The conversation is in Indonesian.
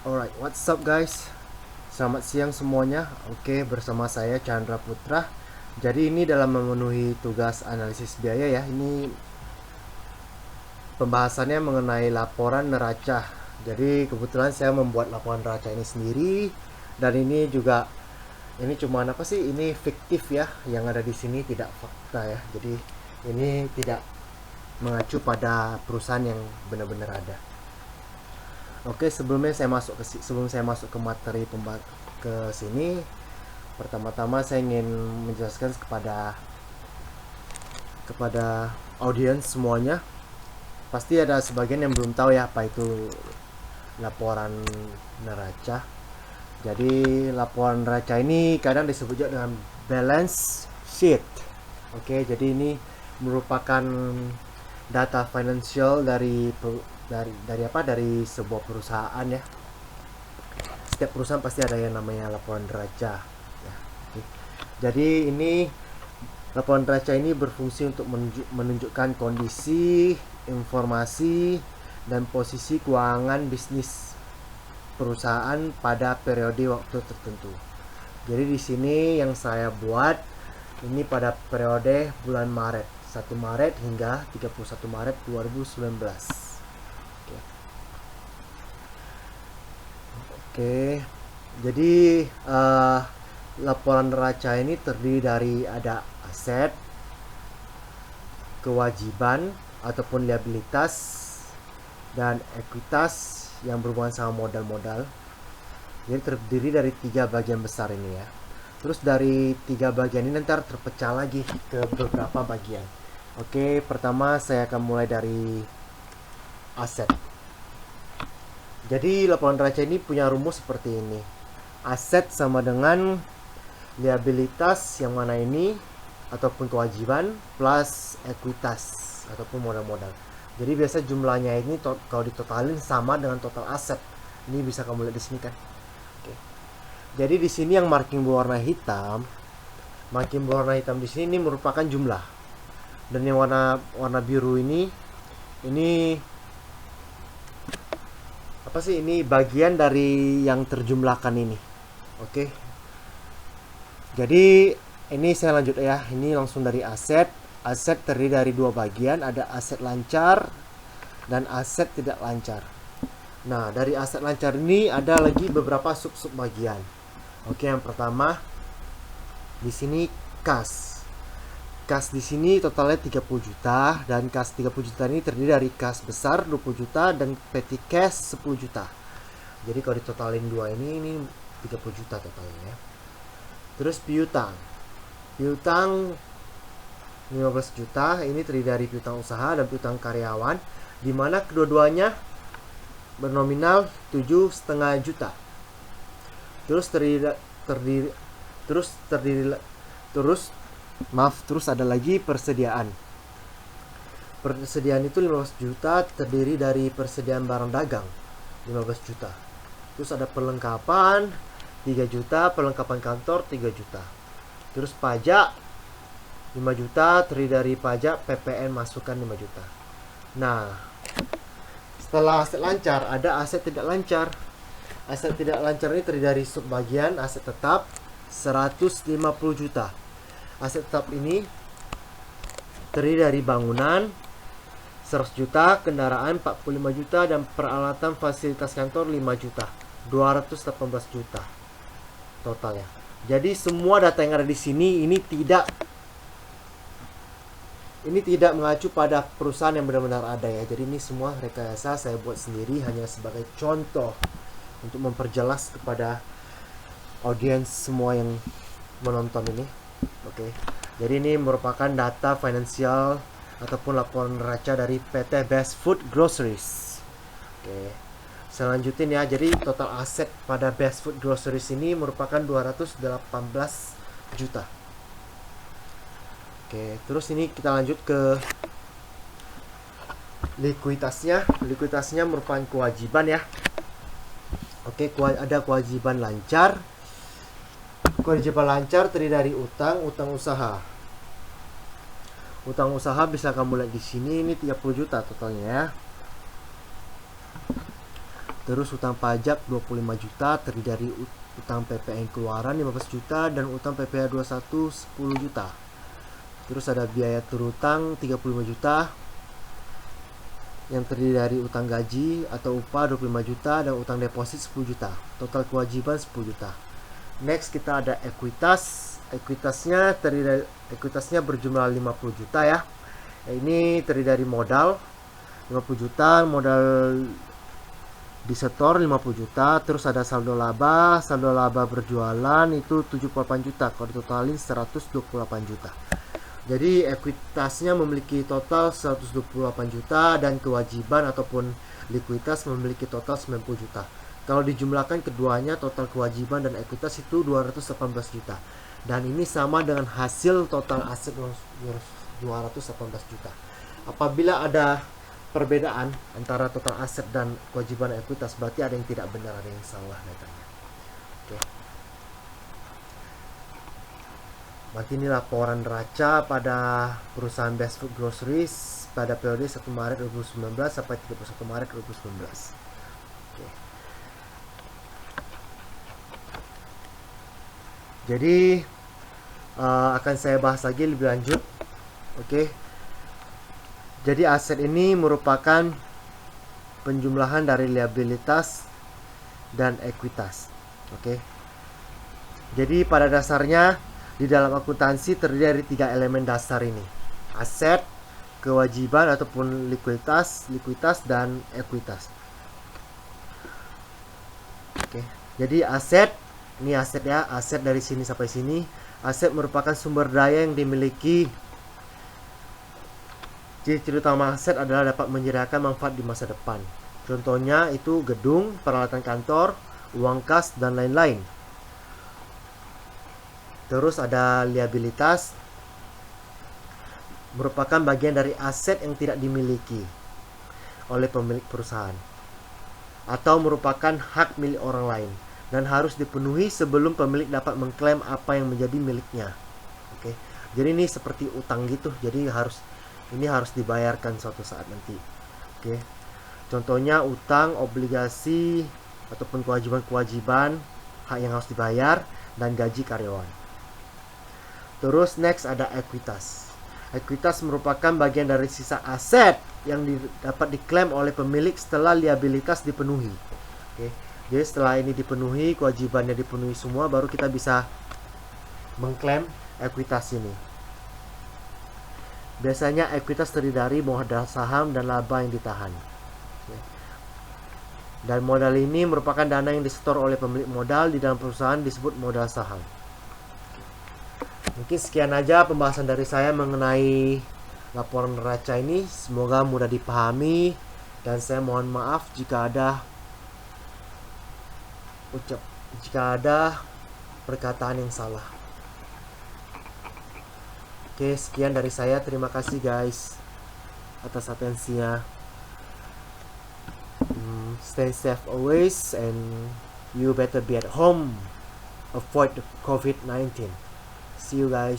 Alright, what's up guys? Selamat siang semuanya. Oke, bersama saya Chandra Putra. Jadi ini dalam memenuhi tugas analisis biaya ya. Ini pembahasannya mengenai laporan neraca. Jadi kebetulan saya membuat laporan neraca ini sendiri, dan ini juga cuma apa sih? Ini fiktif ya. Yang ada di sini tidak fakta ya. Jadi ini tidak mengacu pada perusahaan yang benar-benar ada. Oke, sebelum saya masuk ke materi ke sini, pertama-tama saya ingin menjelaskan kepada audiens semuanya. Pasti ada sebagian yang belum tahu ya apa itu laporan neraca. Jadi laporan neraca ini kadang disebut juga dengan balance sheet. Oke, jadi ini merupakan data financial dari sebuah perusahaan ya. Setiap perusahaan pasti ada yang namanya laporan neraca ya. Oke. Jadi ini laporan neraca ini berfungsi untuk menunjukkan kondisi, informasi, dan posisi keuangan bisnis perusahaan pada periode waktu tertentu. Jadi di sini yang saya buat ini pada periode bulan Maret, 1 Maret hingga 31 Maret 2019. Oke, jadi laporan neraca ini terdiri dari ada aset, kewajiban ataupun liabilitas, dan ekuitas yang berhubungan sama modal-modal. Jadi terdiri dari 3 bagian besar ini ya. Terus dari 3 bagian ini nanti terpecah lagi ke beberapa bagian. Oke, pertama saya akan mulai dari aset. Jadi laporan neraca ini punya rumus seperti ini. Aset sama dengan liabilitas yang mana ini ataupun kewajiban plus ekuitas ataupun modal-modal. Jadi biasa jumlahnya ini kalau ditotalin sama dengan total aset. Ini bisa kamu lihat di sini kan. Oke. Jadi di sini yang marking berwarna hitam di sini ini merupakan jumlah. Dan yang warna biru ini apa sih, ini bagian dari yang terjumlahkan ini. Oke. Jadi ini saya lanjut ya. Ini langsung dari aset. Aset terdiri dari 2 bagian, ada aset lancar dan aset tidak lancar. Nah, dari aset lancar ini ada lagi beberapa sub-sub bagian. Oke, yang pertama di sini kas. Kas di sini totalnya 30 juta, dan kas 30 juta ini terdiri dari kas besar 20 juta dan petty cash 10 juta. Jadi kalau ditotalin dua ini 30 juta totalnya ya. Terus piutang. Piutang 15 juta, ini terdiri dari piutang usaha dan piutang karyawan, di mana kedua-duanya bernominal 7,5 juta. Terus ada lagi persediaan. Persediaan itu 15 juta, terdiri dari persediaan barang dagang 15 juta. Terus ada perlengkapan 3 juta, perlengkapan kantor 3 juta. Terus pajak 5 juta, terdiri dari pajak PPN masukan 5 juta. Nah, setelah aset lancar ada aset tidak lancar. Aset tidak lancar ini terdiri dari subbagian aset tetap 150 juta. Aset tetap ini terdiri dari bangunan 100 juta, kendaraan 45 juta, dan peralatan fasilitas kantor 5 juta. 218 juta totalnya. Jadi semua data yang ada di sini ini tidak mengacu pada perusahaan yang benar-benar ada ya. Jadi ini semua rekayasa saya buat sendiri hanya sebagai contoh untuk memperjelas kepada audiens semua yang menonton ini. Oke. Jadi ini merupakan data finansial ataupun laporan neraca dari PT Best Food Groceries. Oke. Saya lanjutin ya. Jadi total aset pada Best Food Groceries ini merupakan 218 juta. Oke, terus ini kita lanjut ke likuiditasnya. Likuiditasnya merupakan kewajiban ya. Oke, ada kewajiban lancar. Kewajiban lancar terdiri dari utang usaha. Utang usaha bisa kamu lihat di sini, ini 30 juta totalnya ya. Terus utang pajak 25 juta terdiri dari utang PPN keluaran 15 juta dan utang PPh 21 10 juta. Terus ada biaya terutang 35 juta yang terdiri dari utang gaji atau upah 25 juta dan utang deposit 10 juta. Total kewajiban 10 juta. Next kita ada ekuitas. Ekuitasnya berjumlah 50 juta ya. Ini terdiri dari modal 50 juta, modal disetor 50 juta, terus ada saldo laba berjualan itu 78 juta, kalau ditotalin 128 juta. Jadi ekuitasnya memiliki total 128 juta dan kewajiban ataupun likuiditas memiliki total 90 juta. Kalau dijumlahkan keduanya, total kewajiban dan ekuitas itu 218 juta. Dan ini sama dengan hasil total aset 218 juta. Apabila ada perbedaan antara total aset dan kewajiban ekuitas, berarti ada yang tidak benar, ada yang salah datanya. Oke. Berarti ini laporan neraca pada perusahaan Best Food Groceries pada periode 1 Maret 2019 sampai 31 Maret 2019. Oke. Jadi akan saya bahas lagi lebih lanjut. Oke. Jadi aset ini merupakan penjumlahan dari liabilitas dan ekuitas. Oke. Jadi pada dasarnya di dalam akuntansi terdiri dari 3 elemen dasar ini. Aset, kewajiban ataupun likuiditas dan ekuitas. Oke. Jadi aset, ini aset ya, aset dari sini sampai sini. Aset merupakan sumber daya yang dimiliki. Ciri-ciri utama aset adalah dapat menyediakan manfaat di masa depan. Contohnya itu gedung, peralatan kantor, uang kas, dan lain-lain. Terus ada liabilitas, merupakan bagian dari aset yang tidak dimiliki oleh pemilik perusahaan atau merupakan hak milik orang lain dan harus dipenuhi sebelum pemilik dapat mengklaim apa yang menjadi miliknya. Oke. Jadi ini seperti utang gitu. Jadi ini harus dibayarkan suatu saat nanti. Oke. Contohnya utang, obligasi ataupun kewajiban-kewajiban hak yang harus dibayar dan gaji karyawan. Terus next ada ekuitas. Ekuitas merupakan bagian dari sisa aset yang dapat diklaim oleh pemilik setelah liabilitas dipenuhi. Oke. Jadi setelah ini dipenuhi, kewajibannya dipenuhi semua, baru kita bisa mengklaim ekuitas ini. Biasanya ekuitas terdiri dari modal saham dan laba yang ditahan. Dan modal ini merupakan dana yang disetor oleh pemilik modal di dalam perusahaan disebut modal saham. Mungkin sekian aja pembahasan dari saya mengenai laporan neraca ini. Semoga mudah dipahami dan saya mohon maaf jika ada perkataan yang salah. Oke, sekian dari saya. Terima kasih guys atas atensinya. Stay safe always and you better be at home. Avoid the COVID-19. See you guys.